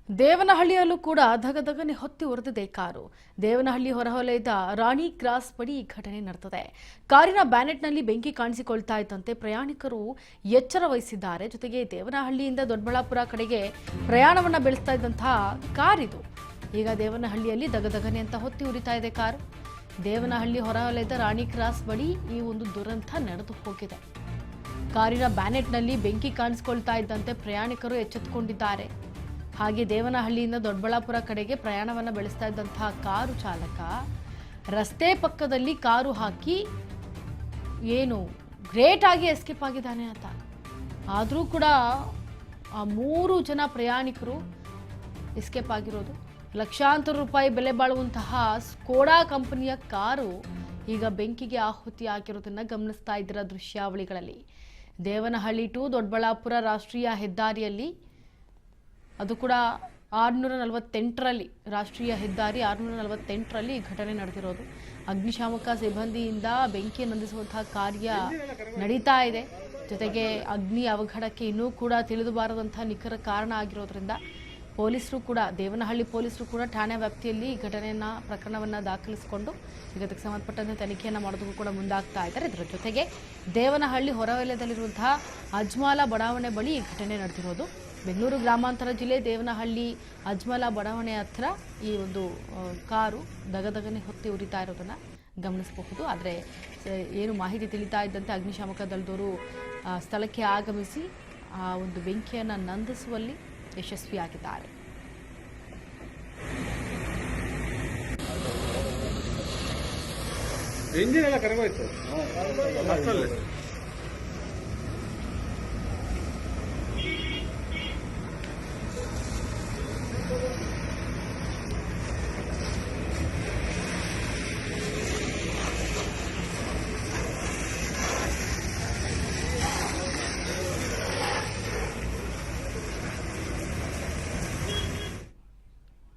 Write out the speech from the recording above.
ದೇವನಹಳ್ಳಿಯಲ್ಲೂ ಕೂಡ ಧಗಧಗನೆ ಹೊತ್ತಿ ಉರಿದಿದೆ ಕಾರು. ದೇವನಹಳ್ಳಿ ಹೊರವಲಯದ ರಾಣಿ ಕ್ರಾಸ್ ಬಳಿ ಈ ಘಟನೆ ನಡೆದಿದೆ. ಕಾರಿನ ಬ್ಯಾನೆಟ್ನಲ್ಲಿ ಬೆಂಕಿ ಕಾಣಿಸಿಕೊಳ್ತಾ ಇದ್ದಂತೆ ಪ್ರಯಾಣಿಕರು ಎಚ್ಚರ ವಹಿಸಿದ್ದಾರೆ. ಜೊತೆಗೆ ದೇವನಹಳ್ಳಿಯಿಂದ ದೊಡ್ಡಬಳ್ಳಾಪುರ ಕಡೆಗೆ ಪ್ರಯಾಣವನ್ನ ಬೆಳೆಸ್ತಾ ಇದ್ದಂತಹ ಕಾರ್ ಇದು. ಈಗ ದೇವನಹಳ್ಳಿಯಲ್ಲಿ ಧಗಧಗನೆ ಅಂತ ಹೊತ್ತಿ ಉರಿತಾ ಇದೆ ಕಾರು. ದೇವನಹಳ್ಳಿ ಹೊರವಲಯದ ರಾಣಿ ಕ್ರಾಸ್ ಬಳಿ ಈ ಒಂದು ದುರಂತ ನಡೆದು ಹೋಗಿದೆ. ಕಾರಿನ ಬ್ಯಾನೆಟ್ನಲ್ಲಿ ಬೆಂಕಿ ಕಾಣಿಸಿಕೊಳ್ತಾ ಇದ್ದಂತೆ ಪ್ರಯಾಣಿಕರು ಎಚ್ಚೆತ್ತುಕೊಂಡಿದ್ದಾರೆ. ಹಾಗೆ ದೇವನಹಳ್ಳಿಯಿಂದ ದೊಡ್ಡಬಳ್ಳಾಪುರ ಕಡೆಗೆ ಪ್ರಯಾಣವನ್ನು ಬೆಳೆಸ್ತಾ ಇದ್ದಂತಹ ಕಾರು ಚಾಲಕ ರಸ್ತೆ ಪಕ್ಕದಲ್ಲಿ ಕಾರು ಹಾಕಿ ಏನು ಗ್ರೇಟ್ ಆಗಿ ಎಸ್ಕೇಪ್ ಆಗಿದ್ದಾನೆ ಅಂತ. ಆದರೂ ಕೂಡ ಆ 3 ಜನ ಪ್ರಯಾಣಿಕರು ಎಸ್ಕೇಪ್ ಆಗಿರೋದು. ಲಕ್ಷಾಂತರ ರೂಪಾಯಿ ಬೆಲೆ ಬಾಳುವಂತಹ ಸ್ಕೋಡಾ ಕಂಪನಿಯ ಕಾರು ಈಗ ಬೆಂಕಿಗೆ ಆಹುತಿ ಆಗಿರೋದನ್ನು ಗಮನಿಸ್ತಾ ಇದ್ದೀರ ದೃಶ್ಯಾವಳಿಗಳಲ್ಲಿ. ದೇವನಹಳ್ಳಿ ಟು ದೊಡ್ಡಬಳ್ಳಾಪುರ ರಾಷ್ಟ್ರೀಯ ಹೆದ್ದಾರಿಯಲ್ಲಿ, ಅದು ಕೂಡ 648ರಲ್ಲಿ, ರಾಷ್ಟ್ರೀಯ ಹೆದ್ದಾರಿ 648ರಲ್ಲಿ ಘಟನೆ ನಡೆದಿರೋದು. ಅಗ್ನಿಶಾಮಕ ಸಿಬ್ಬಂದಿಯಿಂದ ಬೆಂಕಿ ನಂದಿಸುವಂತಹ ಕಾರ್ಯ ನಡೀತಾ ಇದೆ. ಜೊತೆಗೆ ಅಗ್ನಿ ಅವಘಡಕ್ಕೆ ಇನ್ನೂ ಕೂಡ ತಿಳಿದು ಬಾರದಂತಹ ನಿಖರ ಕಾರಣ ಆಗಿರೋದ್ರಿಂದ ಪೊಲೀಸರು ಕೂಡ, ದೇವನಹಳ್ಳಿ ಪೊಲೀಸರು ಕೂಡ ಠಾಣೆ ವ್ಯಾಪ್ತಿಯಲ್ಲಿ ಪ್ರಕರಣವನ್ನು ದಾಖಲಿಸಿಕೊಂಡು ಈಗ ಅದಕ್ಕೆ ಸಂಬಂಧಪಟ್ಟಂತೆ ತನಿಖೆಯನ್ನು ಮಾಡೋದಕ್ಕೂ ಕೂಡ ಮುಂದಾಗ್ತಾ ಇದ್ದಾರೆ. ಇದರ ಜೊತೆಗೆ ದೇವನಹಳ್ಳಿ ಹೊರವಲಯದಲ್ಲಿರುವಂತಹ ಅಜ್ಮಾಲ ಬಡಾವಣೆ ಬಳಿ ಈ ಘಟನೆ ನಡೆದಿರೋದು. ಬೆಂಗಳೂರು ಗ್ರಾಮಾಂತರ ಜಿಲ್ಲೆ ದೇವನಹಳ್ಳಿ ಅಜ್ಮಲ ಬಡಾವಣೆ ಹತ್ರ ಈ ಒಂದು ಕಾರು ದಗದಗನೆ ಹೊತ್ತಿ ಉರಿತಾ ಇರೋದನ್ನು ಗಮನಿಸಬಹುದು. ಆದರೆ ಏನು ಮಾಹಿತಿ ತಿಳಿತಾ ಇದ್ದಂತೆ ಅಗ್ನಿಶಾಮಕ ದಳದವರು ಸ್ಥಳಕ್ಕೆ ಆಗಮಿಸಿ ಆ ಒಂದು ಬೆಂಕಿಯನ್ನು ನಂದಿಸುವಲ್ಲಿ ಯಶಸ್ವಿಯಾಗಿದ್ದಾರೆ. ಇಂಜಿನ್ ಎಲ್ಲ ಕರಗೋಯ್ತು.